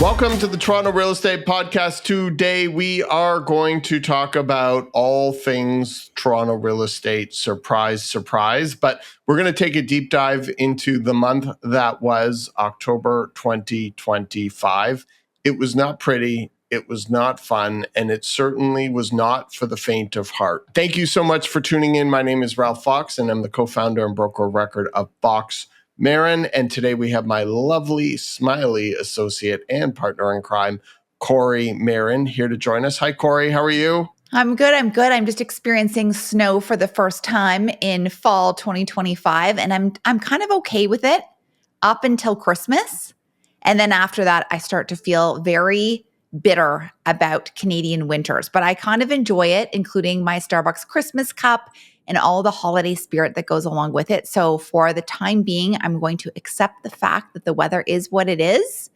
Welcome to the Toronto Real Estate Podcast. Today, we are going to talk about all things Toronto real estate. Surprise, surprise. But we're going to take a deep dive into the month that was October 2025. It was not pretty. It was not fun. And it certainly was not for the faint of heart. Thank you so much for tuning in. My name is Ralph Fox, and I'm the co-founder and broker of record of Fox Marin, and today we have my lovely, smiley associate and partner in crime, Corey Marin, here to join us. Hi, Corey. How are you? I'm good. I'm just experiencing snow for the first time in fall 2025, and I'm kind of okay with it up until Christmas. And then after that, I start to feel very bitter about Canadian winters, but I kind of enjoy it, including my Starbucks Christmas cup and all the holiday spirit that goes along with it. So for the time being, I'm going to accept the fact that the weather is what it is.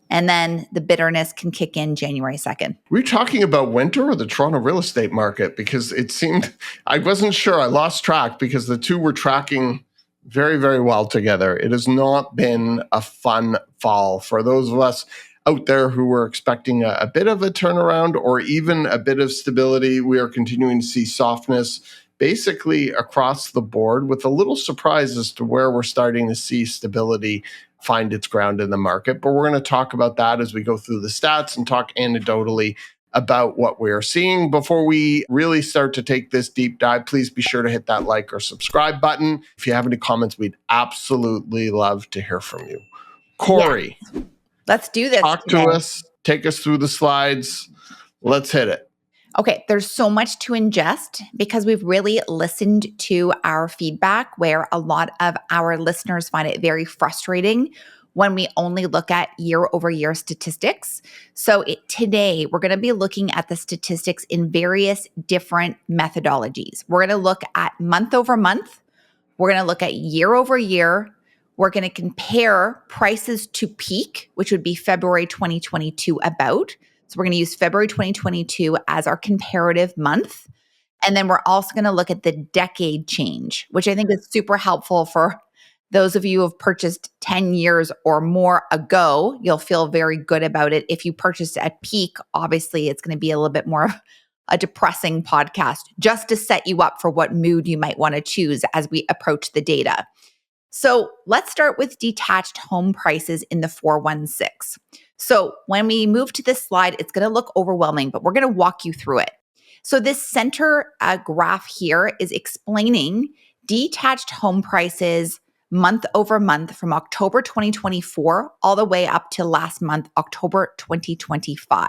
And then the bitterness can kick in January 2nd. Were you talking about winter or the Toronto real estate market? Because it seemed, I wasn't sure. I lost track because the two were tracking very, very well together. It has not been a fun fall for those of us out there who were expecting a bit of a turnaround or even a bit of stability. We are continuing to see softness basically across the board, with a little surprise as to where we're starting to see stability find its ground in the market. But we're going to talk about that as we go through the stats and talk anecdotally about what we're seeing. Before we really start to take this deep dive, please be sure to hit that like or subscribe button. If you have any comments, we'd absolutely love to hear from you. Corey, yeah. Let's do this. Talk to us, take us through the slides. Let's hit it. Okay, there's so much to ingest because we've really listened to our feedback where a lot of our listeners find it very frustrating when we only look at year-over-year statistics. So today, we're going to be looking at the statistics in various different methodologies. We're going to look at month-over-month. We're going to look at year-over-year. We're going to compare prices to peak, which would be February 2022 about. So we're going to use February 2022 as our comparative month. And then we're also going to look at the decade change, which I think is super helpful for those of you who have purchased 10 years or more ago. You'll feel very good about it. If you purchased at peak, obviously it's going to be a little bit more of a depressing podcast just to set you up for what mood you might want to choose as we approach the data. So let's start with detached home prices in the 416. So when we move to this slide, it's going to look overwhelming, but we're going to walk you through it. So this center graph here is explaining detached home prices month over month from October 2024 all the way up to last month, October 2025.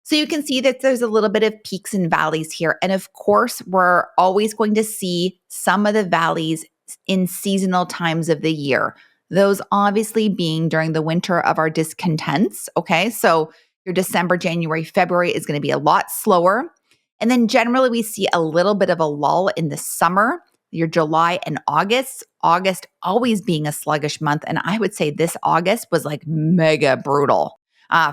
So you can see that there's a little bit of peaks and valleys here. And of course, we're always going to see some of the valleys in seasonal times of the year. Those obviously being during the winter of our discontents, okay? So your December, January, February is going to be a lot slower. And then generally we see a little bit of a lull in the summer, your July and August always being a sluggish month. And I would say this August was like mega brutal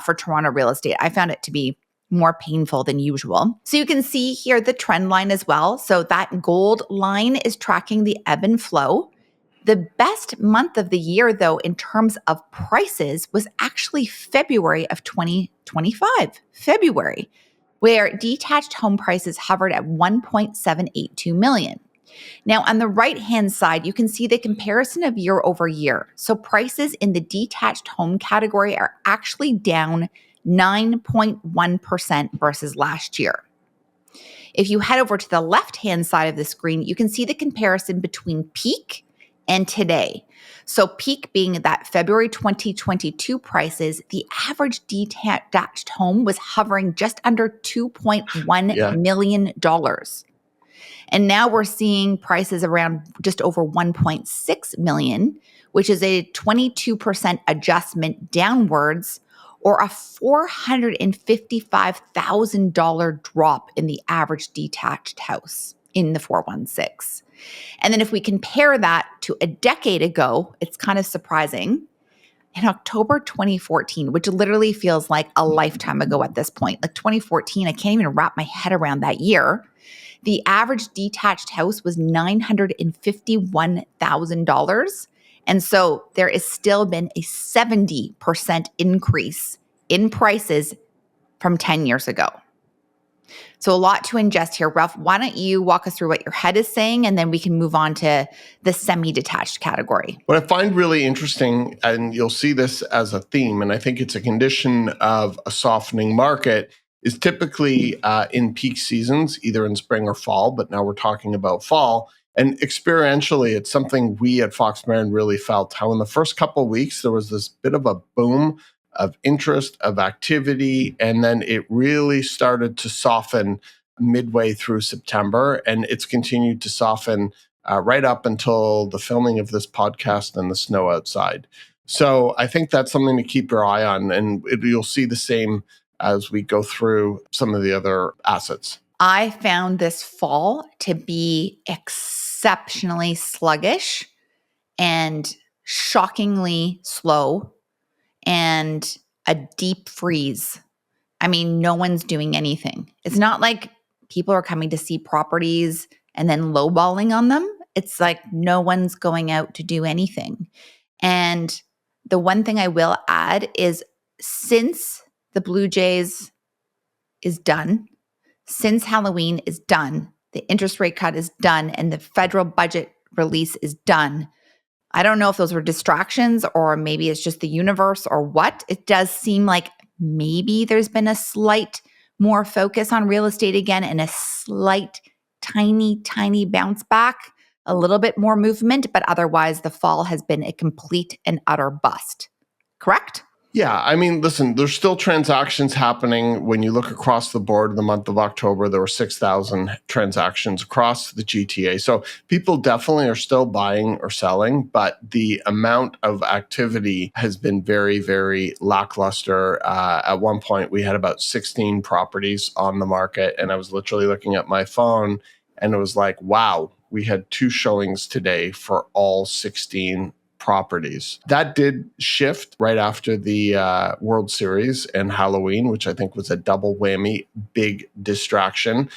for Toronto real estate. I found it to be more painful than usual. So you can see here the trend line as well. So that gold line is tracking the ebb and flow. The best month of the year, though, in terms of prices was actually February of 2025, February, where detached home prices hovered at 1.782 million. Now, on the right-hand side, you can see the comparison of year over year. So prices in the detached home category are actually down 9.1% versus last year. If you head over to the left-hand side of the screen, you can see the comparison between peak and today. So peak being that February 2022 prices, the average detached home was hovering just under $2.1 million. And now we're seeing prices around just over 1.6 million, which is a 22% adjustment downwards, or a $455,000 drop in the average detached house in the 416. And then if we compare that to a decade ago, it's kind of surprising. In October 2014, which literally feels like a lifetime ago at this point, like 2014, I can't even wrap my head around that year. The average detached house was $951,000. And so there has still been a 70% increase in prices from 10 years ago. So a lot to ingest here. Ralph, why don't you walk us through what your head is saying, and then we can move on to the semi-detached category. What I find really interesting, and you'll see this as a theme, and I think it's a condition of a softening market, is typically in peak seasons, either in spring or fall, but now we're talking about fall. And experientially, it's something we at Fox Marin really felt, how in the first couple of weeks, there was this bit of a boom of interest, of activity, and then it really started to soften midway through September, and it's continued to soften right up until the filming of this podcast and the snow outside. So I think that's something to keep your eye on, and you'll see the same as we go through some of the other assets. I found this fall to be exceptionally sluggish and shockingly slow and a deep freeze. I mean, no one's doing anything. It's not like people are coming to see properties and then lowballing on them. It's like no one's going out to do anything. And the one thing I will add is since the Blue Jays is done, since Halloween is done, the interest rate cut is done, and the federal budget release is done, I don't know if those were distractions or maybe it's just the universe or what. It does seem like maybe there's been a slight more focus on real estate again and a slight, tiny bounce back, a little bit more movement, but otherwise the fall has been a complete and utter bust. Correct? Yeah, I mean, listen, there's still transactions happening. When you look across the board in the month of October, there were 6,000 transactions across the GTA. So people definitely are still buying or selling, but the amount of activity has been very, very lackluster. At one point, we had about 16 properties on the market, and I was literally looking at my phone, and it was like, wow, we had 2 showings today for all 16 properties. That did shift right after the World Series and Halloween, which I think was a double whammy, big distraction.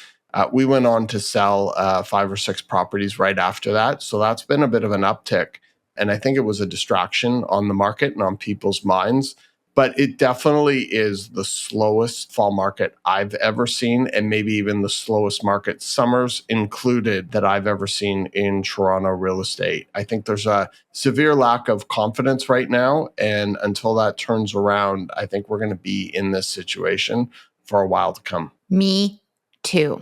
We went on to sell 5 or 6 properties right after that. So that's been a bit of an uptick. And I think it was a distraction on the market and on people's minds. But it definitely is the slowest fall market I've ever seen, and maybe even the slowest market, summers included, that I've ever seen in Toronto real estate. I think there's a severe lack of confidence right now. And until that turns around, I think we're going to be in this situation for a while to come. Me too.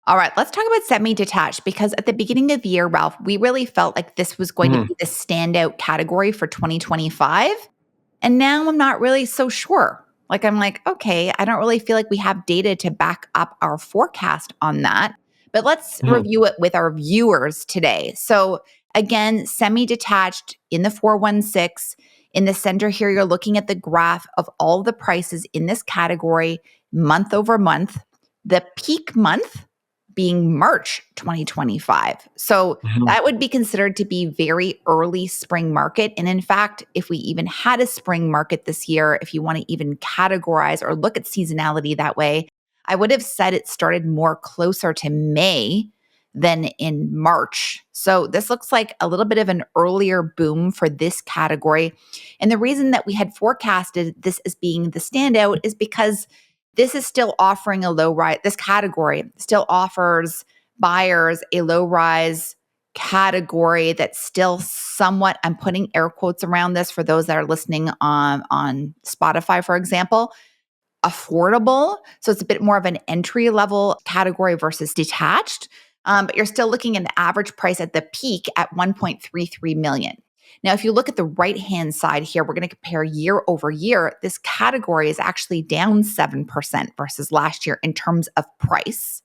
All right, let's talk about semi-detached, because at the beginning of the year, Ralph, we really felt like this was going to be the standout category for 2025. And now I'm not really so sure. Like, I'm like, okay, I don't really feel like we have data to back up our forecast on that. But let's review it with our viewers today. So again, semi-detached in the 416. In the center here, you're looking at the graph of all the prices in this category month over month. The peak month being March 2025. So that would be considered to be very early spring market. And in fact, if we even had a spring market this year, if you want to even categorize or look at seasonality that way, I would have said it started more closer to May than in March. So this looks like a little bit of an earlier boom for this category. And the reason that we had forecasted this as being the standout is because this is still offering a low rise. This category still offers buyers a low rise category that's still somewhat, I'm putting air quotes around this for those that are listening on Spotify, for example, affordable. So it's a bit more of an entry level category versus detached. But you're still looking at an average price at the peak at 1.33 million. Now, if you look at the right-hand side here, we're going to compare year over year. This category is actually down 7% versus last year in terms of price.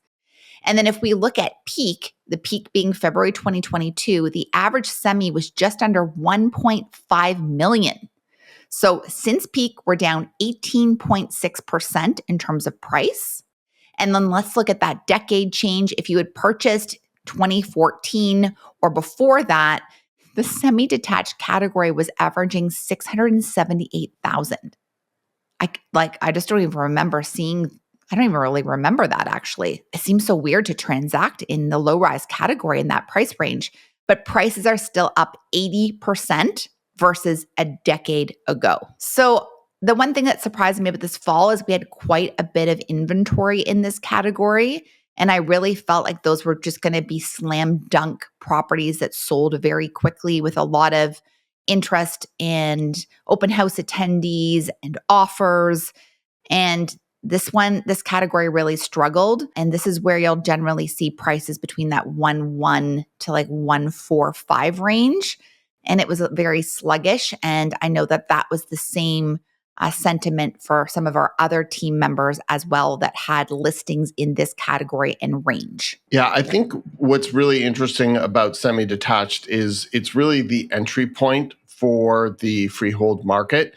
And then if we look at peak, the peak being February 2022, the average semi was just under 1.5 million. So since peak, we're down 18.6% in terms of price. And then let's look at that decade change. If you had purchased 2014 or before that, the semi-detached category was averaging 678,000. I just don't even remember seeing, I don't even really remember that actually. It seems so weird to transact in the low-rise category in that price range, but prices are still up 80% versus a decade ago. So The one thing that surprised me about this fall is we had quite a bit of inventory in this category. And I really felt like those were just going to be slam dunk properties that sold very quickly with a lot of interest and open house attendees and offers. And this category really struggled. And this is where you'll generally see prices between that 1.1 to like 1.45 range. And it was very sluggish. And I know that that was the same sentiment for some of our other team members as well that had listings in this category and range. Yeah, I think what's really interesting about semi-detached is it's really the entry point for the freehold market.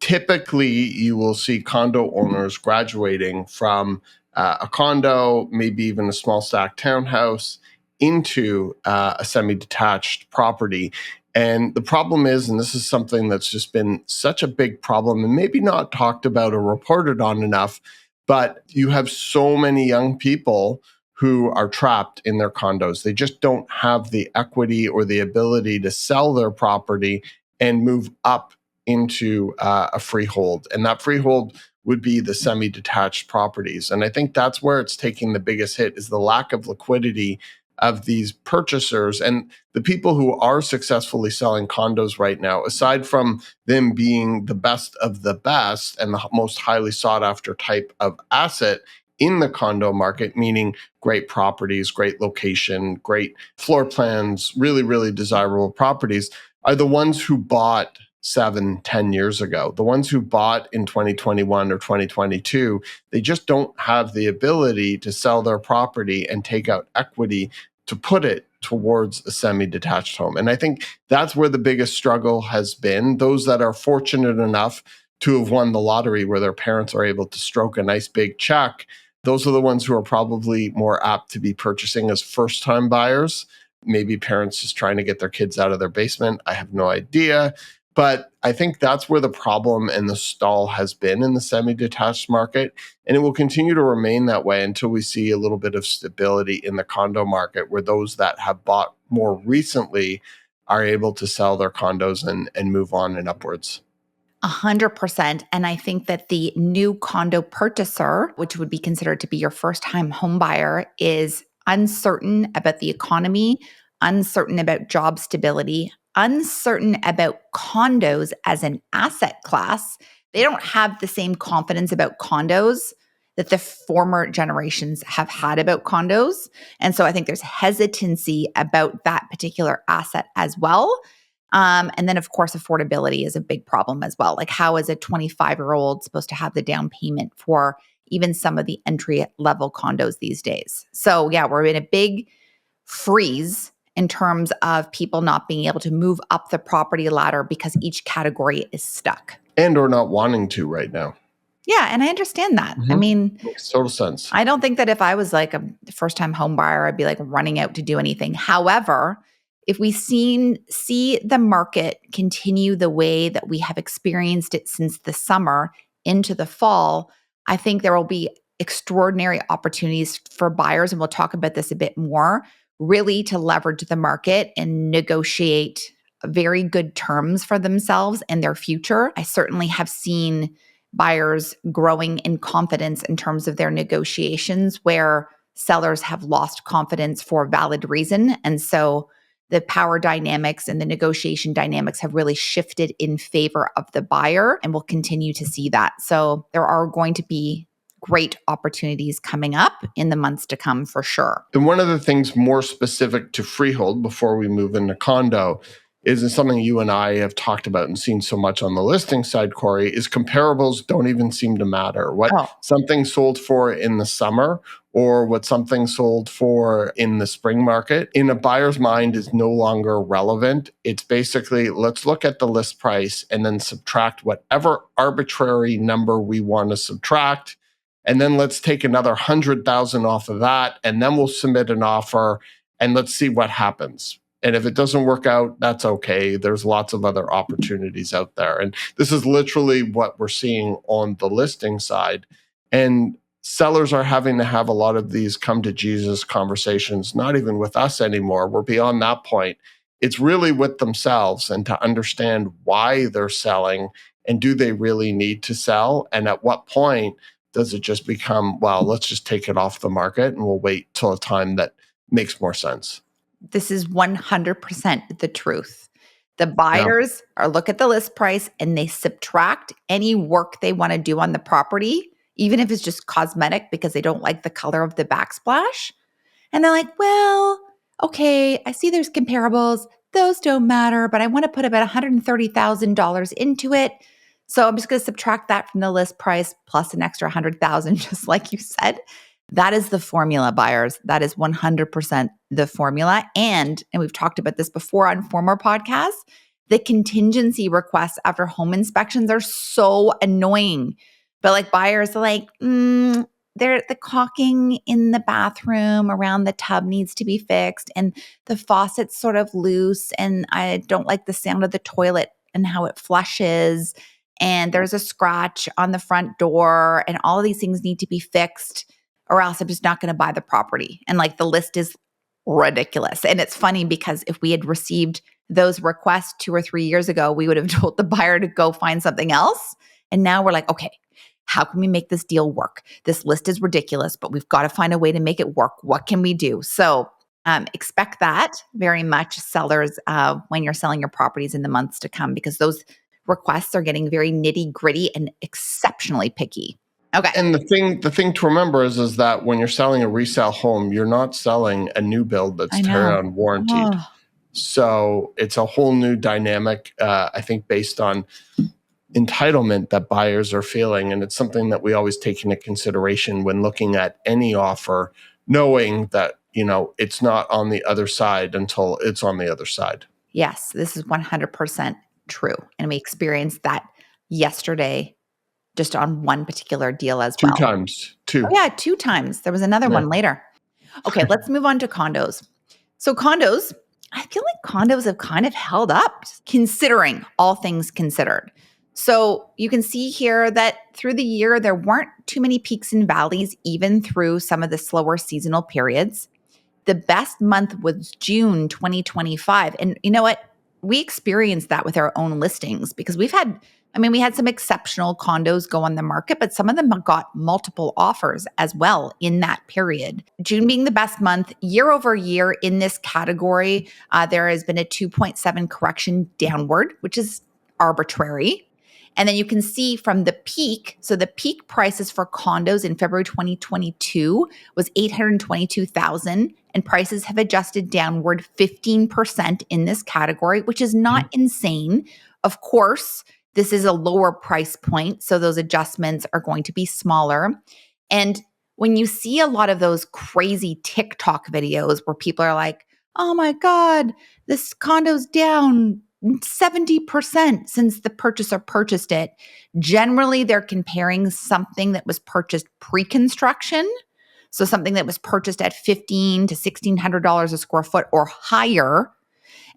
Typically, you will see condo owners graduating from a condo, maybe even a small stack townhouse, into a semi-detached property. And the problem is, and this is something that's just been such a big problem and maybe not talked about or reported on enough, but you have so many young people who are trapped in their condos. They just don't have the equity or the ability to sell their property and move up into a freehold. And that freehold would be the semi-detached properties. And I think that's where it's taking the biggest hit, is the lack of liquidity of these purchasers. And the people who are successfully selling condos right now, aside from them being the best of the best and the most highly sought after type of asset in the condo market, meaning great properties, great location, great floor plans, really, really desirable properties, are the ones who bought 7, 10 years ago. The ones who bought in 2021 or 2022, they just don't have the ability to sell their property and take out equity to put it towards a semi-detached home. And I think that's where the biggest struggle has been. Those that are fortunate enough to have won the lottery where their parents are able to stroke a nice big check, those are the ones who are probably more apt to be purchasing as first-time buyers. Maybe parents just trying to get their kids out of their basement. I have no idea. But I think that's where the problem and the stall has been in the semi-detached market. And it will continue to remain that way until we see a little bit of stability in the condo market, where those that have bought more recently are able to sell their condos and move on and upwards. 100%. And I think that the new condo purchaser, which would be considered to be your first time home buyer, is uncertain about the economy, uncertain about job stability, uncertain about condos as an asset class. They don't have the same confidence about condos that the former generations have had about condos. And so I think there's hesitancy about that particular asset as well. And then, of course, affordability is a big problem as well. Like, how is a 25-year-old supposed to have the down payment for even some of the entry level condos these days? So, yeah, we're in a big freeze in terms of people not being able to move up the property ladder because each category is stuck. And or not wanting to right now. Yeah, and I understand that. I mean, makes total sense. I don't think that if I was like a first time home buyer, I'd be like running out to do anything. However, if we see the market continue the way that we have experienced it since the summer into the fall, I think there will be extraordinary opportunities for buyers. And we'll talk about this a bit more, really to leverage the market and negotiate very good terms for themselves and their future. I certainly have seen buyers growing in confidence in terms of their negotiations where sellers have lost confidence for valid reason. And so the power dynamics and the negotiation dynamics have really shifted in favor of the buyer, and we'll continue to see that. So there are going to be great opportunities coming up in the months to come for sure. And one of the things more specific to freehold before we move into condo is something you and I have talked about and seen so much on the listing side, Corey, is comparables don't even seem to matter. What something sold for in the summer or what something sold for in the spring market in a buyer's mind is no longer relevant. It's basically, let's look at the list price and then subtract whatever arbitrary number we want to subtract. And then let's take another 100,000 off of that. And then we'll submit an offer and let's see what happens. And if it doesn't work out, that's okay. There's lots of other opportunities out there. And this is literally what we're seeing on the listing side. And sellers are having to have a lot of these come to Jesus conversations, not even with us anymore. We're beyond that point. It's really with themselves and to understand why they're selling And do they really need to sell? And at what point does it just become, well, let's just take it off the market and we'll wait till a time that makes more sense? This is 100% the truth. The Yeah. buyers are look at the list price and they subtract any work they want to do on the property, even if it's just cosmetic because they don't like the color of the backsplash. And they're like, well, okay, I see there's comparables. Those don't matter, but I want to put about $130,000 into it. So I'm just going to subtract that from the list price plus an extra 100,000, just like you said. That is the formula, buyers. That is 100% the formula. And we've talked about this before on former podcasts, the contingency requests after home inspections are so annoying. But like buyers are like, the caulking in the bathroom around the tub needs to be fixed, and the faucet's sort of loose, and I don't like the sound of the toilet and how it flushes, and there's a scratch on the front door, and all of these things need to be fixed, or else I'm just not going to buy the property. And like the list is ridiculous. And it's funny because if we had received those requests 2 or 3 years ago, we would have told the buyer to go find something else. And now we're like, okay, how can we make this deal work? This list is ridiculous, but we've got to find a way to make it work. What can we do? So expect that very much, sellers, when you're selling your properties in the months to come, because those requests are getting very nitty gritty and exceptionally picky. Okay. And the thing to remember is that when you're selling a resale home, you're not selling a new build that's I tear know. down warranted. Oh, So it's a whole new dynamic, I think, based on entitlement that buyers are feeling. And it's something that we always take into consideration when looking at any offer, knowing that, it's not on the other side until it's on the other side. yes, this is 100% true. And we experienced that yesterday just on one particular deal as Two well. times. Oh, yeah, 2 times. There was another Yeah. one later. Okay, let's move on to condos. So condos, I feel like condos have kind of held up considering all things considered. So you can see here that through the year, there weren't too many peaks and valleys, even through some of the slower seasonal periods. The best month was June 2025. And you know what? We experienced that with our own listings because we had some exceptional condos go on the market, but some of them got multiple offers as well in that period. June being the best month, year over year in this category, there has been a 2.7 correction downward, which is arbitrary. And then you can see from the peak, so the peak prices for condos in February 2022 was 822,000, and prices have adjusted downward 15% in this category, which is not insane. Of course, this is a lower price point, so those adjustments are going to be smaller. And when you see a lot of those crazy TikTok videos where people are like, oh my God, this condo's down 70% since the purchaser purchased it. Generally, they're comparing something that was purchased pre-construction. So something that was purchased at $1,500 to $1,600 a square foot or higher.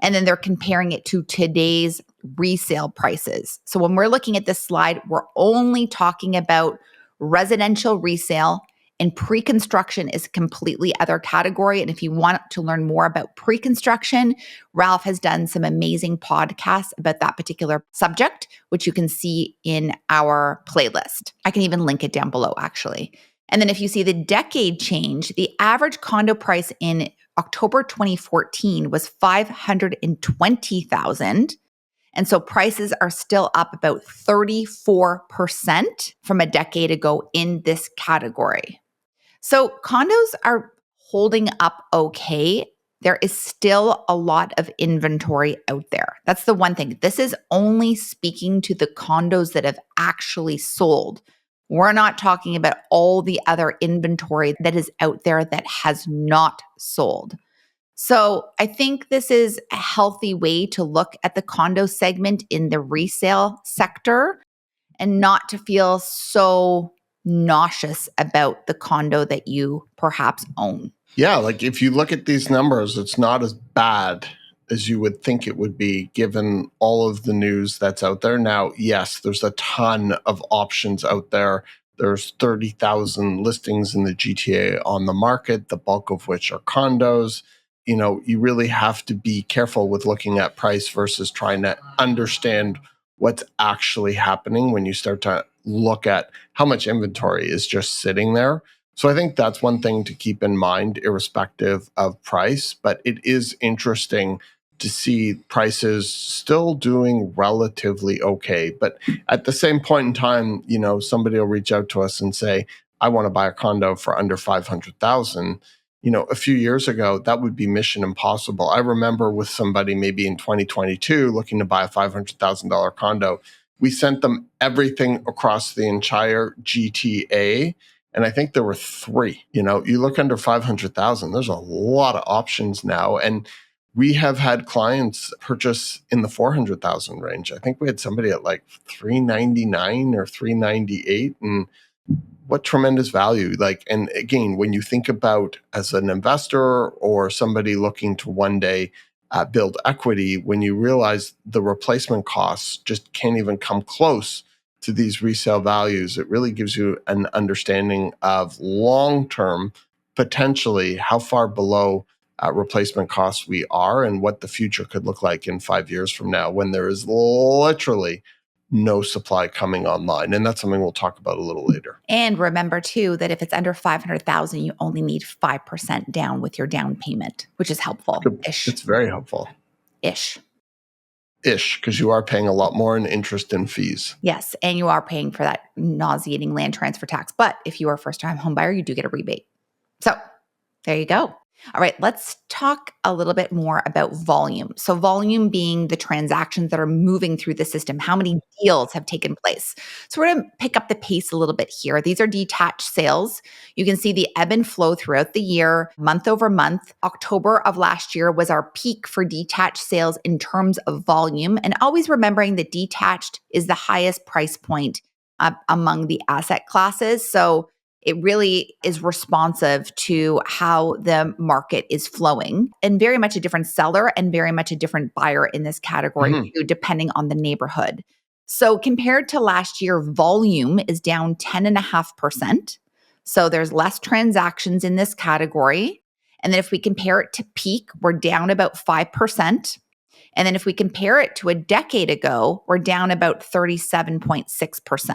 And then they're comparing it to today's resale prices. So when we're looking at this slide, we're only talking about residential resale, and pre-construction is a completely other category. And if you want to learn more about pre-construction, Ralph has done some amazing podcasts about that particular subject, which you can see in our playlist. I can even link it down below, actually. And then if you see the decade change, the average condo price in October 2014 was $520,000. And so prices are still up about 34% from a decade ago in this category. So condos are holding up okay. There is still a lot of inventory out there. That's the one thing. This is only speaking to the condos that have actually sold. We're not talking about all the other inventory that is out there that has not sold. So I think this is a healthy way to look at the condo segment in the resale sector and not to feel so nauseous about the condo that you perhaps own. Yeah, like if you look at these numbers, it's not as bad as you would think it would be given all of the news that's out there. Now, yes, there's a ton of options out there. There's 30,000 listings in the GTA on the market, the bulk of which are condos. You really have to be careful with looking at price versus trying to understand what's actually happening when you start to look at how much inventory is just sitting there. So I think that's one thing to keep in mind, irrespective of price. But it is interesting to see prices still doing relatively okay. But at the same point in time, somebody will reach out to us and say, I want to buy a condo for under 500,000. A few years ago, that would be mission impossible. I remember with somebody maybe in 2022 looking to buy a $500,000 condo. We sent them everything across the entire GTA. And I think there were three. You look under 500,000, there's a lot of options now. And we have had clients purchase in the 400,000 range. I think we had somebody at like 399 or 398, and what tremendous value. And again, when you think about as an investor or somebody looking to one day build equity, when you realize the replacement costs just can't even come close to these resale values, it really gives you an understanding of long-term, potentially how far below replacement costs we are and what the future could look like in 5 years from now when there is literally no supply coming online. And that's something we'll talk about a little later. And remember too, that if it's under 500,000, you only need 5% down with your down payment, which is helpful. It's very helpful. Ish, because you are paying a lot more in interest and fees. Yes. And you are paying for that nauseating land transfer tax. But if you are a first-time home buyer, you do get a rebate. So there you go. All right, let's talk a little bit more about volume. So volume being the transactions that are moving through the system, how many deals have taken place. So we're going to pick up the pace a little bit here. These are detached sales. You can see the ebb and flow throughout the year, month over month. October of last year was our peak for detached sales in terms of volume. And always remembering that detached is the highest price point among the asset classes. So it really is responsive to how the market is flowing, and very much a different seller and very much a different buyer in this category, too, depending on the neighborhood. So compared to last year, volume is down 10.5%. So there's less transactions in this category. And then if we compare it to peak, we're down about 5%. And then if we compare it to a decade ago, we're down about 37.6%.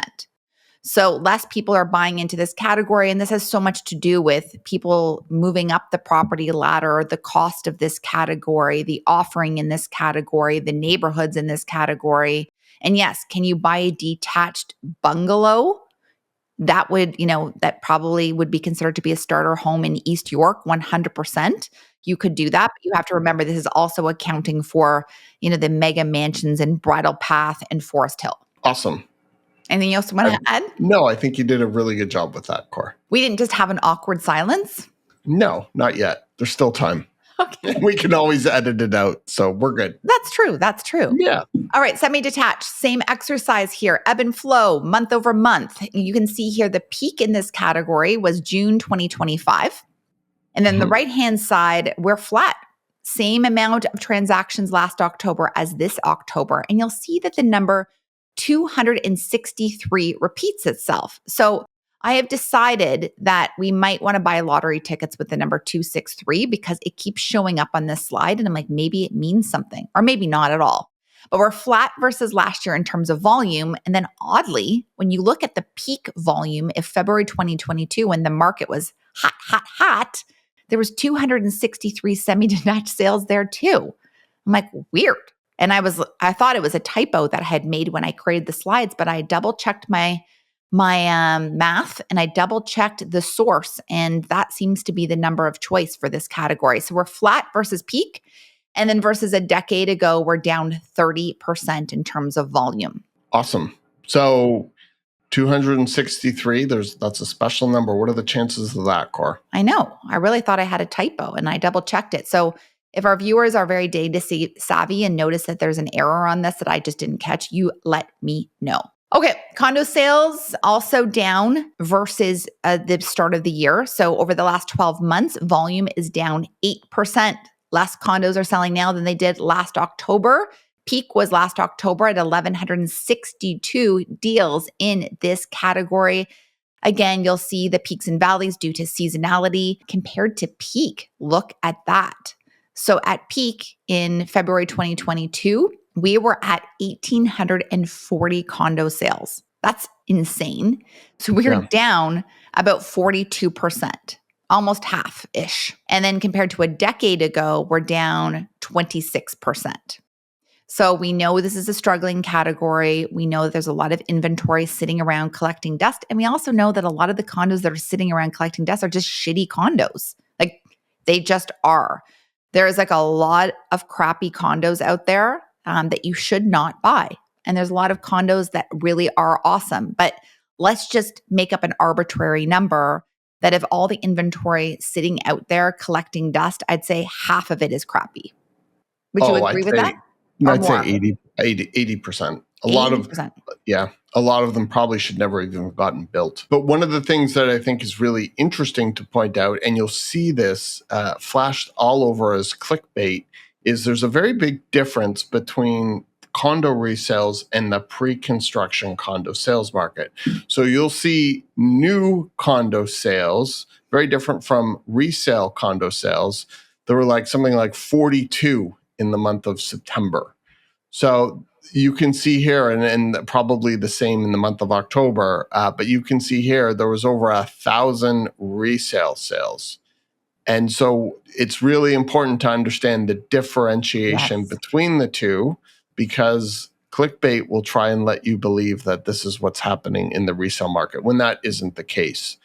So less people are buying into this category. And this has so much to do with people moving up the property ladder, the cost of this category, the offering in this category, the neighborhoods in this category. And yes, can you buy a detached bungalow? That would, that probably would be considered to be a starter home in East York, 100%. You could do that. But you have to remember this is also accounting for, the mega mansions in Bridle Path and Forest Hill. Awesome. Anything else you want to add? No, I think you did a really good job with that, Cor. We didn't just have an awkward silence? No, not yet. There's still time. Okay. We can always edit it out, so we're good. That's true. Yeah. All right, semi-detached, same exercise here, ebb and flow, month over month. You can see here the peak in this category was June 2025. And then the right-hand side, we're flat. Same amount of transactions last October as this October. And you'll see that the number 263 repeats itself. So I have decided that we might want to buy lottery tickets with the number 263 because it keeps showing up on this slide. And I'm like, maybe it means something, or maybe not at all. But we're flat versus last year in terms of volume. And then oddly, when you look at the peak volume of February 2022, when the market was hot, there was 263 semi-detached sales there too. I'm like, weird. And I thought it was a typo that I had made when I created the slides, but I double checked my math and I double checked the source, and that seems to be the number of choice for this category. So we're flat versus peak, and then versus a decade ago, we're down 30% in terms of volume. Awesome. So 263, that's a special number. What are the chances of that, Cor? I know. I really thought I had a typo and I double checked it. So if our viewers are very data savvy and notice that there's an error on this that I just didn't catch, you let me know. Okay, condo sales also down versus the start of the year. So over the last 12 months, volume is down 8%. Less condos are selling now than they did last October. Peak was last October at 1,162 deals in this category. Again, you'll see the peaks and valleys due to seasonality compared to peak. Look at that. So at peak in February 2022, we were at 1,840 condo sales. That's insane. So we are Yeah. down about 42%, almost half-ish. And then compared to a decade ago, we're down 26%. So we know this is a struggling category. We know that there's a lot of inventory sitting around collecting dust. And we also know that a lot of the condos that are sitting around collecting dust are just shitty condos. Like they just are. There's like a lot of crappy condos out there that you should not buy. And there's a lot of condos that really are awesome. But let's just make up an arbitrary number that if all the inventory sitting out there collecting dust, I'd say half of it is crappy. Would you Oh, agree with that? Or I'd say more? 80%. A lot of 80%. Yeah, a lot of them probably should never even have gotten built. But one of the things that I think is really interesting to point out, and you'll see this flashed all over as clickbait, is there's a very big difference between condo resales and the pre-construction condo sales market. So you'll see new condo sales, very different from resale condo sales. There were like something like 42 in the month of September. So you can see here, and probably the same in the month of October, but you can see here there was over 1,000 resale sales. And so it's really important to understand the differentiation Yes. between the two, because clickbait will try and let you believe that this is what's happening in the resale market when that isn't the case.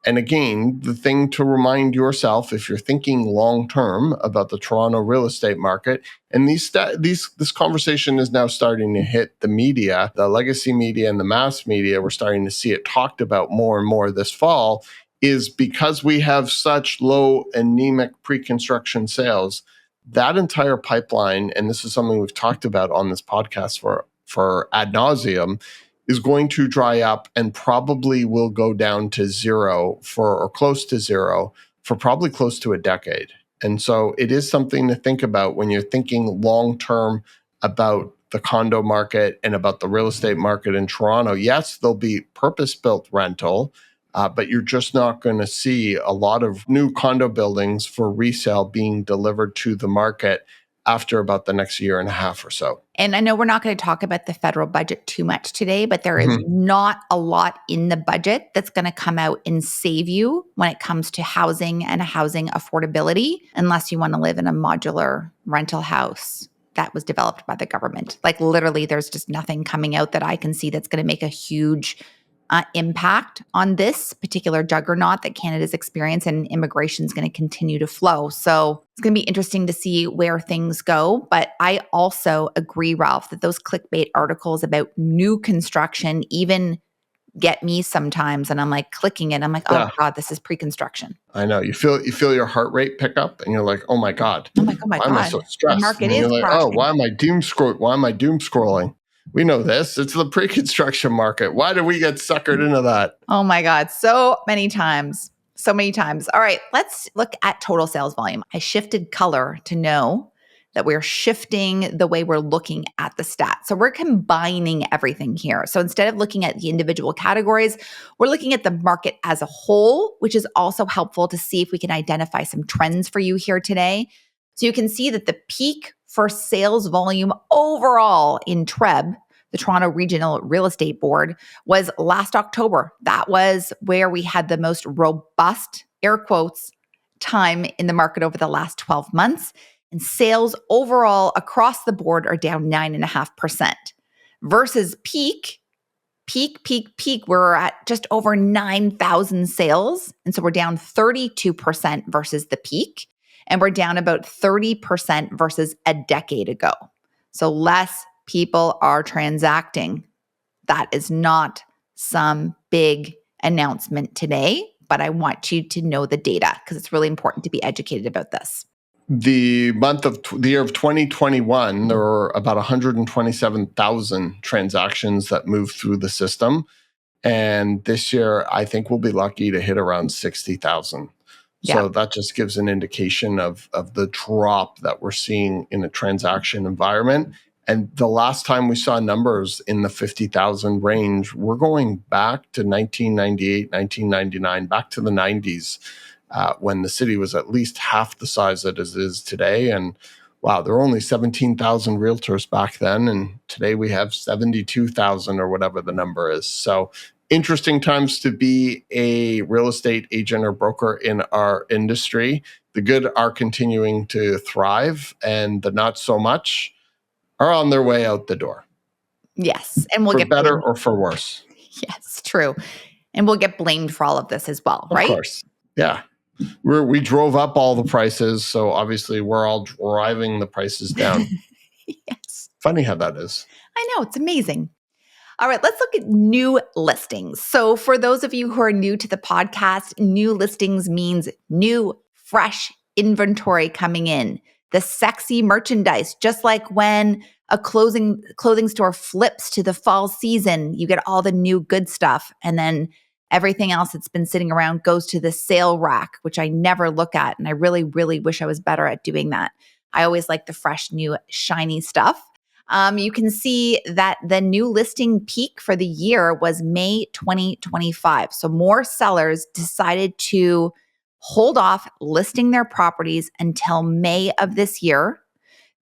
And again, the thing to remind yourself if you're thinking long term about the Toronto real estate market, and this conversation is now starting to hit the media, the legacy media and the mass media, we're starting to see it talked about more and more this fall, is because we have such low anemic pre-construction sales, that entire pipeline, and this is something we've talked about on this podcast for ad nauseum, is going to dry up and probably will go down to zero or close to zero for probably close to a decade. And so it is something to think about when you're thinking long-term about the condo market and about the real estate market in Toronto. Yes, there'll be purpose-built rental, but you're just not going to see a lot of new condo buildings for resale being delivered to the market after about the next year and a half or so. And I know we're not going to talk about the federal budget too much today, but there is Mm-hmm. not a lot in the budget that's going to come out and save you when it comes to housing and housing affordability, unless you want to live in a modular rental house that was developed by the government. Like literally, there's just nothing coming out that I can see that's going to make a huge impact on this particular juggernaut that Canada's experienced, and immigration is going to continue to flow. So it's going to be interesting to see where things go. But I also agree, Ralph, that those clickbait articles about new construction even get me sometimes. And I'm like clicking it. I'm like, oh Yeah. God, this is pre-construction. I know. You feel your heart rate pick up and you're like, oh my God, I'm like, oh my why am I God, so the stressed? market And is you're like, oh, crashing. why am I doom scrolling? We know this. It's the pre-construction market. Why do we get suckered into that? Oh my God, so many times. So many times. All right, let's look at total sales volume. I shifted color to know that we're shifting the way we're looking at the stats. So we're combining everything here. So instead of looking at the individual categories, we're looking at the market as a whole, which is also helpful to see if we can identify some trends for you here today. So you can see that the peak for sales volume overall in TREB, the Toronto Regional Real Estate Board, was last October. That was where we had the most robust, air quotes, time in the market over the last 12 months. And sales overall across the board are down 9.5%. Versus peak, we're at just over 9,000 sales. And so we're down 32% versus the peak. And we're down about 30% versus a decade ago. So less people are transacting. That is not some big announcement today, but I want you to know the data because it's really important to be educated about this. The year of 2021, there were about 127,000 transactions that moved through the system. And this year, I think we'll be lucky to hit around 60,000. So that just gives an indication of the drop that we're seeing in a transaction environment. And the last time we saw numbers in the 50,000 range, we're going back to 1998, 1999, back to the 90s, when the city was at least half the size that it is today. And wow, there were only 17,000 realtors back then. And today we have 72,000 or whatever the number is. So interesting times to be a real estate agent or broker in our industry. The good are continuing to thrive, and the not so much are on their way out the door, Yes. And we'll for get better blamed. or for worse. Yes, true. And we'll get blamed for all of this as well, Of right? course. Yeah. We drove up all the prices. So obviously we're all driving the prices down. Yes. Funny how that is. I know. It's amazing. All right, let's look at new listings. So, for those of you who are new to the podcast, new listings means new, fresh inventory coming in, the sexy merchandise, just like when a clothing store flips to the fall season, you get all the new good stuff, and then everything else that's been sitting around goes to the sale rack, which I never look at, and I really, really wish I was better at doing that. I always like the fresh, new, shiny stuff. You can see that the new listing peak for the year was May 2025. So more sellers decided to hold off listing their properties until May of this year,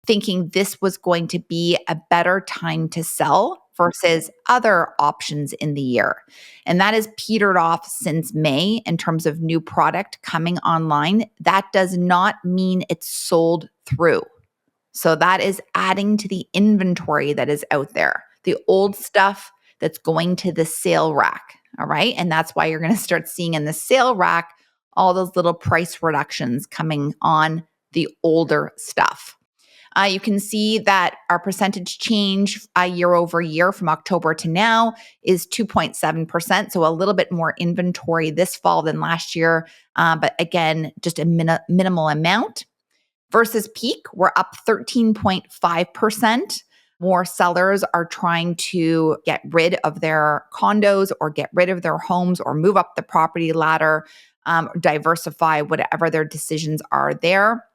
thinking this was going to be a better time to sell versus other options in the year. And that has petered off since May in terms of new product coming online. That does not mean it's sold through. So that is adding to the inventory that is out there, the old stuff that's going to the sale rack. All right. And that's why you're going to start seeing in the sale rack all those little price reductions coming on the older stuff. You can see that our percentage change year over year from October to now is 2.7%. So a little bit more inventory this fall than last year. But again, just a minimal amount. Versus peak, we're up 13.5%. More sellers are trying to get rid of their condos or get rid of their homes or move up the property ladder, diversify whatever their decisions are there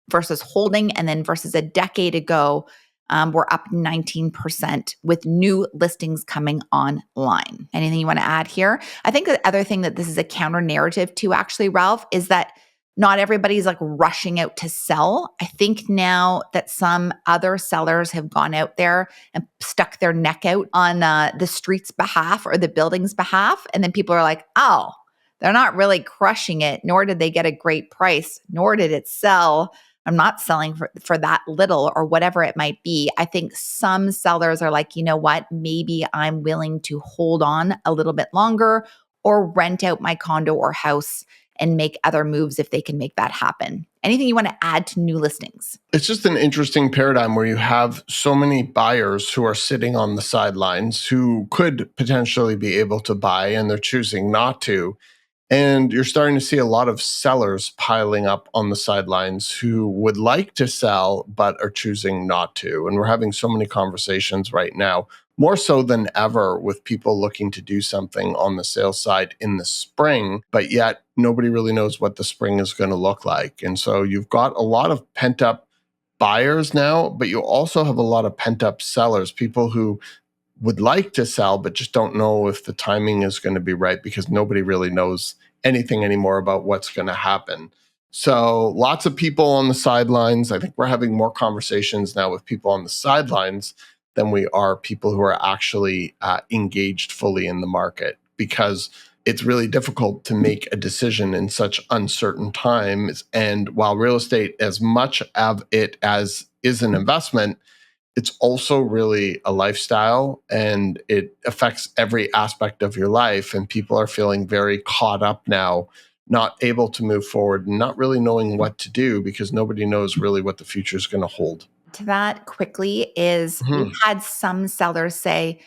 versus holding. And then versus a decade ago, we're up 19% with new listings coming online. Anything you want to add here? I think the other thing that this is a counter narrative to actually, Ralph, is that not everybody's like rushing out to sell. I think now that some other sellers have gone out there and stuck their neck out on the street's behalf or the building's behalf. And then people are like, oh, they're not really crushing it, nor did they get a great price, nor did it sell. I'm not selling for that little or whatever it might be. I think some sellers are like, you know what, maybe I'm willing to hold on a little bit longer or rent out my condo or house and make other moves if they can make that happen. Anything you want to add to new listings? It's just an interesting paradigm where you have so many buyers who are sitting on the sidelines who could potentially be able to buy and they're choosing not to. And you're starting to see a lot of sellers piling up on the sidelines who would like to sell, but are choosing not to. And we're having so many conversations right now, more so than ever, with people looking to do something on the sales side in the spring, but yet nobody really knows what the spring is going to look like. And so you've got a lot of pent up buyers now, but you also have a lot of pent up sellers, people who would like to sell, but just don't know if the timing is going to be right because nobody really knows anything anymore about what's going to happen. So lots of people on the sidelines. I think we're having more conversations now with people on the sidelines than we are people who are actually engaged fully in the market, because it's really difficult to make a decision in such uncertain times. And while real estate, as much of it as is an investment, it's also really a lifestyle and it affects every aspect of your life. And people are feeling very caught up now, not able to move forward and not really knowing what to do because nobody knows really what the future is going to hold. To that quickly is we've Mhm. had some sellers say,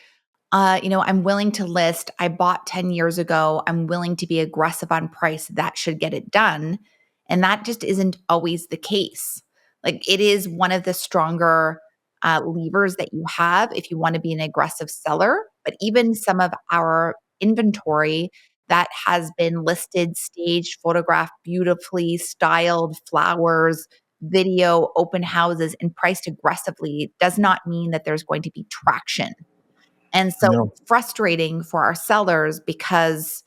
I'm willing to list. I bought 10 years ago. I'm willing to be aggressive on price. That should get it done. And that just isn't always the case. Like it is one of the stronger levers that you have if you want to be an aggressive seller. But even some of our inventory that has been listed, staged, photographed, beautifully styled, flowers, video, open houses, and priced aggressively does not mean that there's going to be traction. And so No. it's frustrating for our sellers because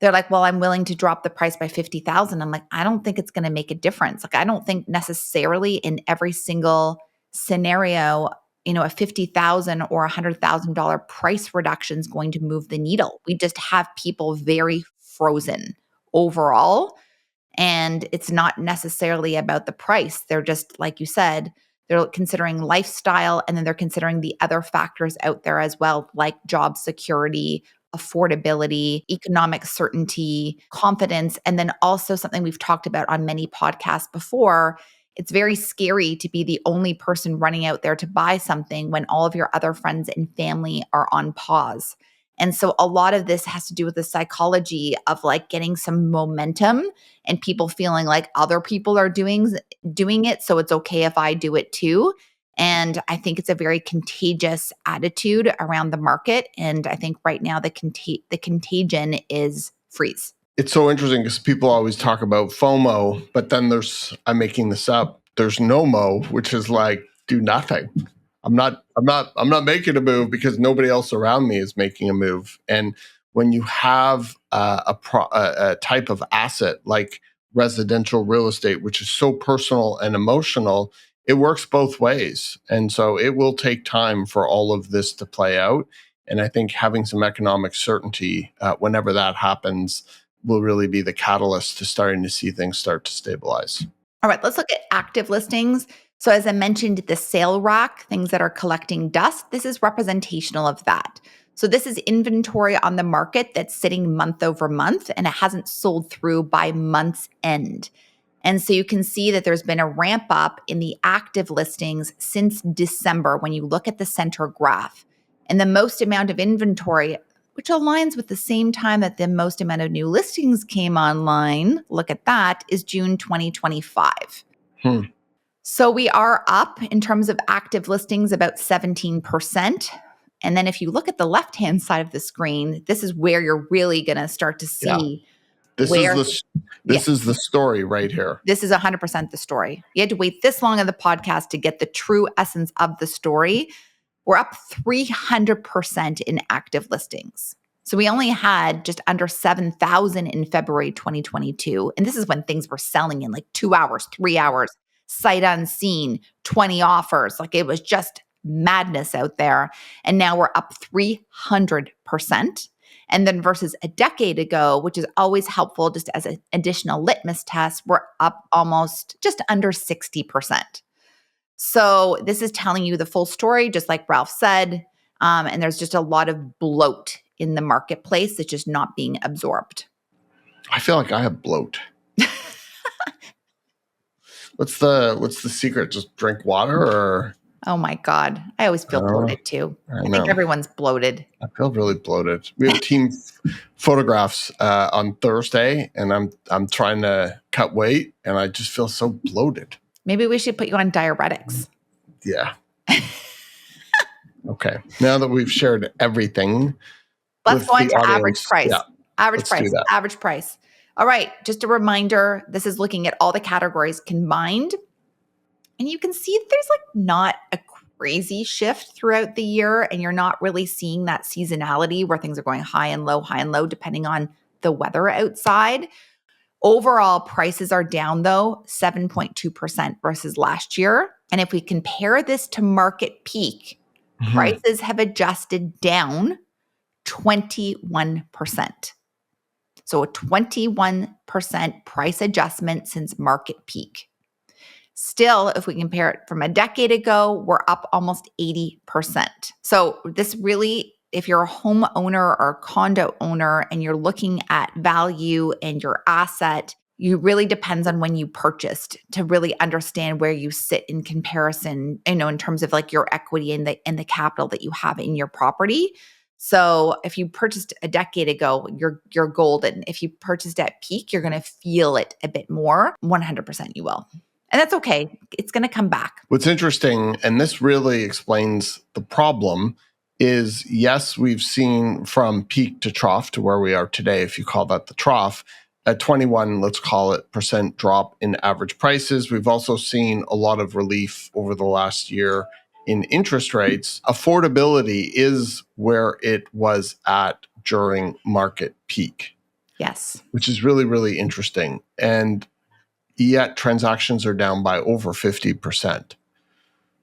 They're like, well, I'm willing to drop the price by 50,000. I'm like, I don't think it's going to make a difference. Like, I don't think necessarily in every single scenario, a 50,000 or $100,000 price reduction is going to move the needle. We just have people very frozen overall. And it's not necessarily about the price. They're just, like you said, they're considering lifestyle, and then they're considering the other factors out there as well, like job security, affordability, economic certainty, confidence, and then also something we've talked about on many podcasts before. It's very scary to be the only person running out there to buy something when all of your other friends and family are on pause. And so a lot of this has to do with the psychology of like getting some momentum and people feeling like other people are doing it, so it's okay if I do it too. And I think it's a very contagious attitude around the market. And I think right now the contagion is freeze. It's so interesting because people always talk about FOMO, but then I'm making this up. There's NOMO, which is like do nothing. I'm not making a move because nobody else around me is making a move. And when you have a type of asset like residential real estate, which is so personal and emotional, it works both ways. And so it will take time for all of this to play out. And I think having some economic certainty whenever that happens will really be the catalyst to starting to see things start to stabilize. All right, let's look at active listings. So as I mentioned, the sale rack, things that are collecting dust, this is representational of that. So this is inventory on the market that's sitting month over month, and it hasn't sold through by month's end. And so you can see that there's been a ramp up in the active listings since December when you look at the center graph. And the most amount of inventory, which aligns with the same time that the most amount of new listings came online, look at that, is June 2025. So we are up in terms of active listings about 17%. And then if you look at the left-hand side of the screen, this is where you're really going to start to see This is the story right here. This is 100% the story. You had to wait this long on the podcast to get the true essence of the story. We're up 300% in active listings. So we only had just under 7,000 in February 2022. And this is when things were selling in like 2 hours, 3 hours, sight unseen, 20 offers. Like it was just madness out there. And now we're up 300%. And then versus a decade ago, which is always helpful just as an additional litmus test, we're up almost just under 60%. So this is telling you the full story, just like Ralph said. And there's just a lot of bloat in the marketplace that's just not being absorbed. I feel like I have bloat. What's the secret? Just drink water or? Oh my God. I always feel bloated too. I think everyone's bloated. I feel really bloated. We have team photographs on Thursday, and I'm trying to cut weight, and I just feel so bloated. Maybe we should put you on diuretics. Yeah. Okay. Now that we've shared everything, let's go on to average price. Yeah, average price. All right. Just a reminder, this is looking at all the categories combined. And you can see there's like not a crazy shift throughout the year, and you're not really seeing that seasonality where things are going high and low, depending on the weather outside. Overall, prices are down though, 7.2% versus last year. And if we compare this to market peak, prices have adjusted down 21%. So a 21% price adjustment since market peak. Still, if we compare it from a decade ago, we're up almost 80%. So this really, if you're a homeowner or a condo owner and you're looking at value and your asset, it really depends on when you purchased to really understand where you sit in comparison, in terms of like your equity and the capital that you have in your property. So if you purchased a decade ago, you're golden. If you purchased at peak, you're going to feel it a bit more. 100% you will. And that's okay. It's going to come back. What's interesting, and this really explains the problem, is yes, we've seen from peak to trough to where we are today, if you call that the trough, a 21, let's call it, percent drop in average prices. We've also seen a lot of relief over the last year in interest rates. Affordability is where it was at during market peak. Yes. which is really, really interesting. And yet transactions are down by over 50%.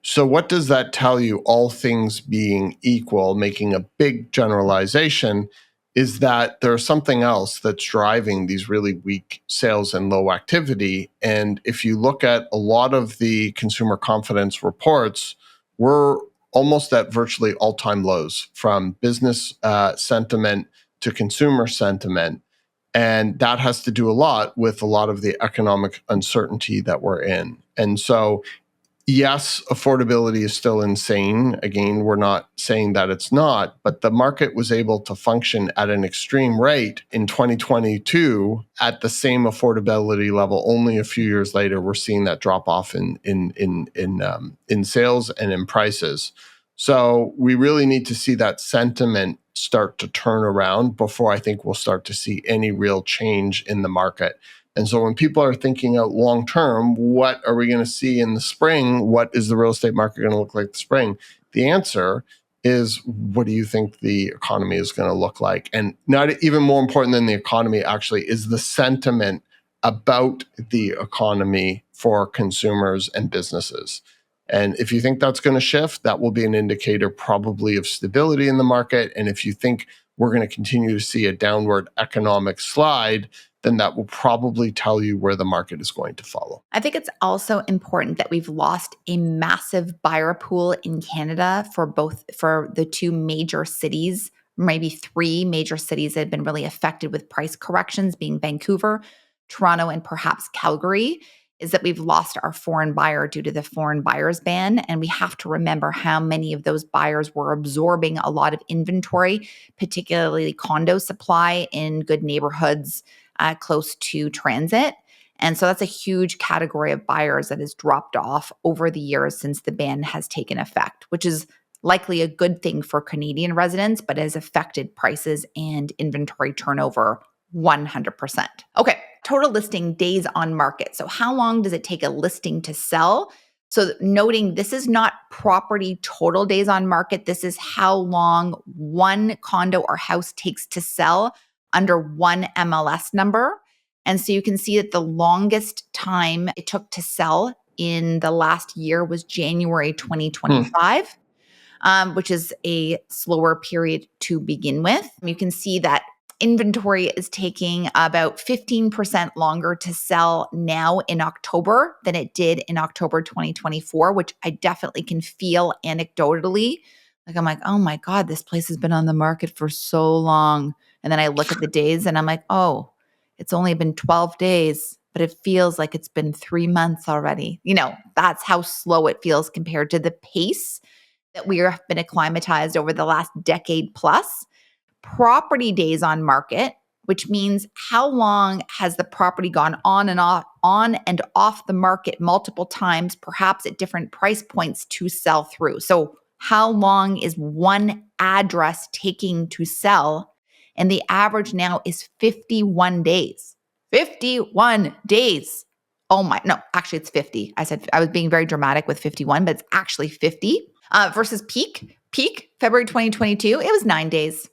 So what does that tell you, all things being equal, making a big generalization, is that there's something else that's driving these really weak sales and low activity. And if you look at a lot of the consumer confidence reports, we're almost at virtually all-time lows, from business sentiment to consumer sentiment. And that has to do a lot with a lot of the economic uncertainty that we're in. And so yes, affordability is still insane. Again, we're not saying that it's not, but the market was able to function at an extreme rate in 2022 at the same affordability level. Only a few years later, we're seeing that drop off in sales and in prices. So we really need to see that sentiment start to turn around before I think we'll start to see any real change in the market. And so when people are thinking out long term, what are we going to see in the spring? What is the real estate market going to look like in the spring? The answer is, what do you think the economy is going to look like? And not even more important than the economy, actually, is the sentiment about the economy for consumers and businesses. And if you think that's going to shift, that will be an indicator probably of stability in the market. And if you think we're going to continue to see a downward economic slide, then that will probably tell you where the market is going to follow. I think it's also important that we've lost a massive buyer pool in Canada for the two major cities, maybe three major cities that have been really affected with price corrections, being Vancouver, Toronto, and perhaps Calgary. Is that we've lost our foreign buyer due to the foreign buyers ban. And we have to remember how many of those buyers were absorbing a lot of inventory, particularly condo supply in good neighborhoods close to transit. And so that's a huge category of buyers that has dropped off over the years since the ban has taken effect, which is likely a good thing for Canadian residents, but has affected prices and inventory turnover 100%. Okay, total listing days on market. So how long does it take a listing to sell? So noting this is not property total days on market. This is how long one condo or house takes to sell under one MLS number. And so you can see that the longest time it took to sell in the last year was January 2025, which is a slower period to begin with. You can see that inventory is taking about 15% longer to sell now in October than it did in October 2024, which I definitely can feel anecdotally. Like, I'm like, oh my God, this place has been on the market for so long. And then I look at the days and I'm like, oh, it's only been 12 days, but it feels like it's been 3 months already. That's how slow it feels compared to the pace that we have been acclimatized over the last decade plus. Property days on market, which means how long has the property gone on and off the market multiple times, perhaps at different price points to sell through. So how long is one address taking to sell? And the average now is 51 days. 51 days. Oh my, no, actually it's 50. I was being very dramatic with 51, but it's actually 50 versus peak. Peak February 2022, it was 9 days.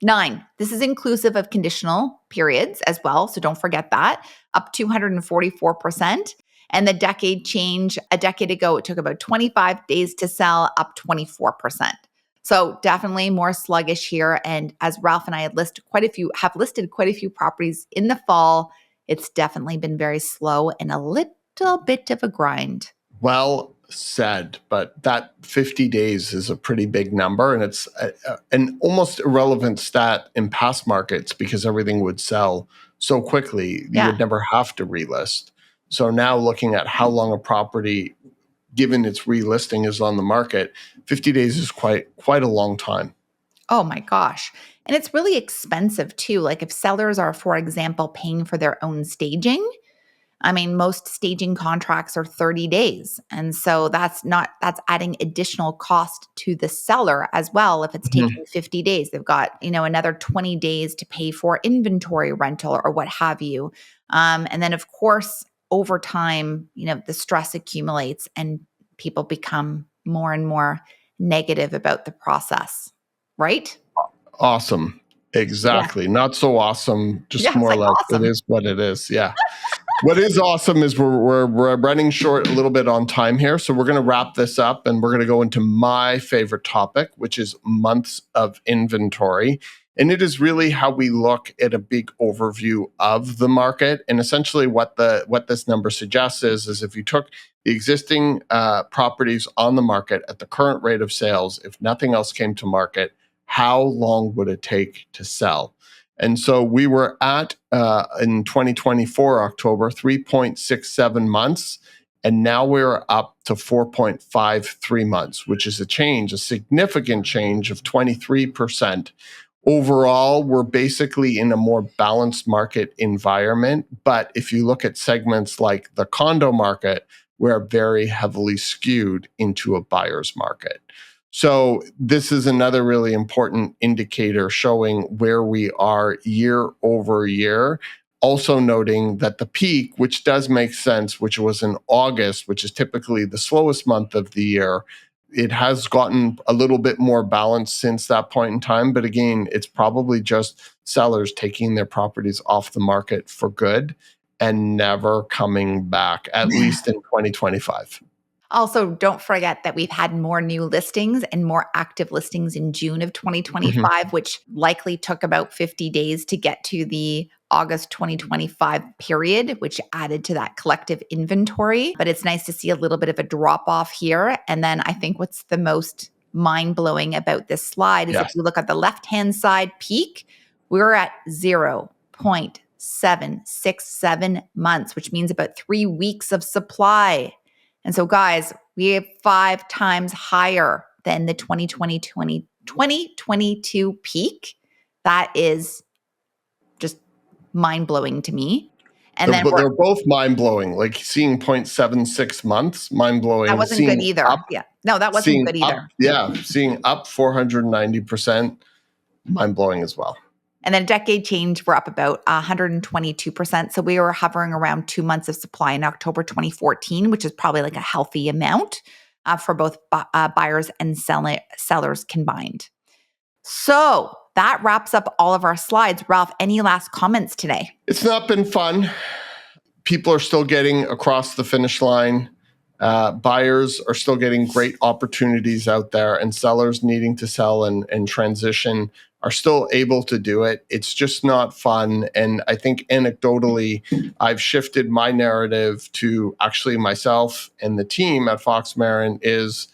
9. This is inclusive of conditional periods as well. So don't forget that. Up 244%. And the decade change, a decade ago, it took about 25 days to sell, up 24%. So definitely more sluggish here. And as Ralph and I have listed quite a few properties in the fall, it's definitely been very slow and a little bit of a grind. Well said, but that 50 days is a pretty big number, and it's an almost irrelevant stat in past markets because everything would sell so quickly. You would never have to relist. So now looking at how long a property, given its relisting, is on the market, 50 days is quite a long time. Oh my gosh. And it's really expensive too. Like if sellers are, for example, paying for their own staging, I mean, most staging contracts are 30 days. And so that's adding additional cost to the seller as well. If it's taking 50 days, they've got, another 20 days to pay for inventory rental or what have you. And then of course, over time, the stress accumulates and people become more and more negative about the process, right? Awesome. Exactly. Not so awesome. Just Yeah, it's more like like it awesome. is what it is. Yeah. What is awesome is we're running short a little bit on time here, so we're going to wrap this up and we're going to go into my favorite topic, which is months of inventory. And it is really how we look at a big overview of the market. And essentially, what this number suggests is if you took the existing properties on the market at the current rate of sales, if nothing else came to market, how long would it take to sell? And so we were at, in 2024, October, 3.67 months. And now we're up to 4.53 months, which is a significant change of 23%. Overall, we're basically in a more balanced market environment. But if you look at segments like the condo market, we're very heavily skewed into a buyer's market. So this is another really important indicator showing where we are year over year. Also noting that the peak, which does make sense, which was in August, which is typically the slowest month of the year, it has gotten a little bit more balanced since that point in time. But again, it's probably just sellers taking their properties off the market for good and never coming back, at least in 2025. Also, don't forget that we've had more new listings and more active listings in June of 2025, which likely took about 50 days to get to the August 2025 period, which added to that collective inventory. But it's nice to see a little bit of a drop off here. And then I think what's the most mind blowing about this slide is if Yes. you look at the left hand side peak, we're at 0.767 months, which means about 3 weeks of supply. And so, guys, we have 5 times higher than the 2022 peak. That is just mind blowing to me. And then They're both mind blowing. Like seeing 0.76 months, mind that blowing. wasn't good either. Yeah. No, that wasn't good either. Seeing up 490%, mind blowing as well. And then decade change, we're up about 122%. So we were hovering around 2 months of supply in October 2014, which is probably like a healthy amount for both buyers and sellers combined. So that wraps up all of our slides. Ralph, any last comments today? It's not been fun. People are still getting across the finish line. Buyers are still getting great opportunities out there, and sellers needing to sell and transition are still able to do it. It's just not fun. And I think anecdotally, I've shifted my narrative to actually myself and the team at Fox Marin is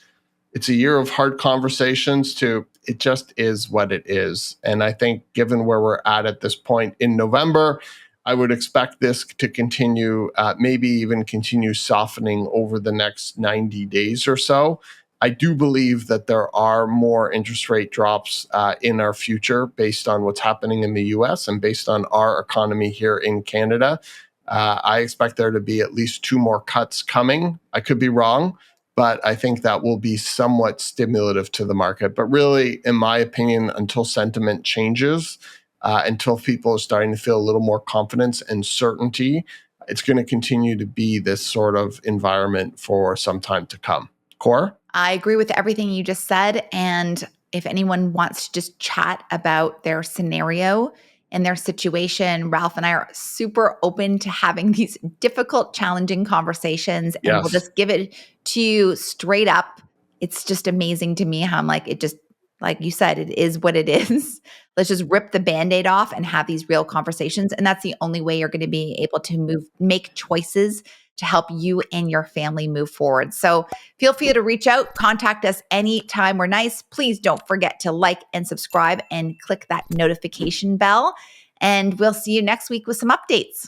it's a year of hard conversations to it just is what it is. And I think given where we're at this point in November, I would expect this to continue, maybe even continue softening over the next 90 days or so. I do believe that there are more interest rate drops in our future based on what's happening in the US and based on our economy here in Canada. I expect there to be at least 2 more cuts coming. I could be wrong, but I think that will be somewhat stimulative to the market. But really, in my opinion, until sentiment changes, until people are starting to feel a little more confidence and certainty, it's going to continue to be this sort of environment for some time to come. Cora? I agree with everything you just said. And if anyone wants to just chat about their scenario and their situation, Ralph and I are super open to having these difficult, challenging conversations. And we'll Yes. just give it to you straight up. It's just amazing to me how I'm like, it just, like you said, it is what it is. Let's just rip the Band-Aid off and have these real conversations. And that's the only way you're going to be able to make choices to help you and your family move forward. So feel free to reach out, contact us anytime. We're nice. Please don't forget to like and subscribe and click that notification bell. And we'll see you next week with some updates.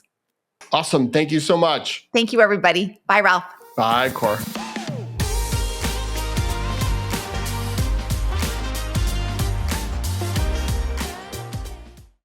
Awesome. Thank you so much. Thank you, everybody. Bye, Ralph. Bye, Cora.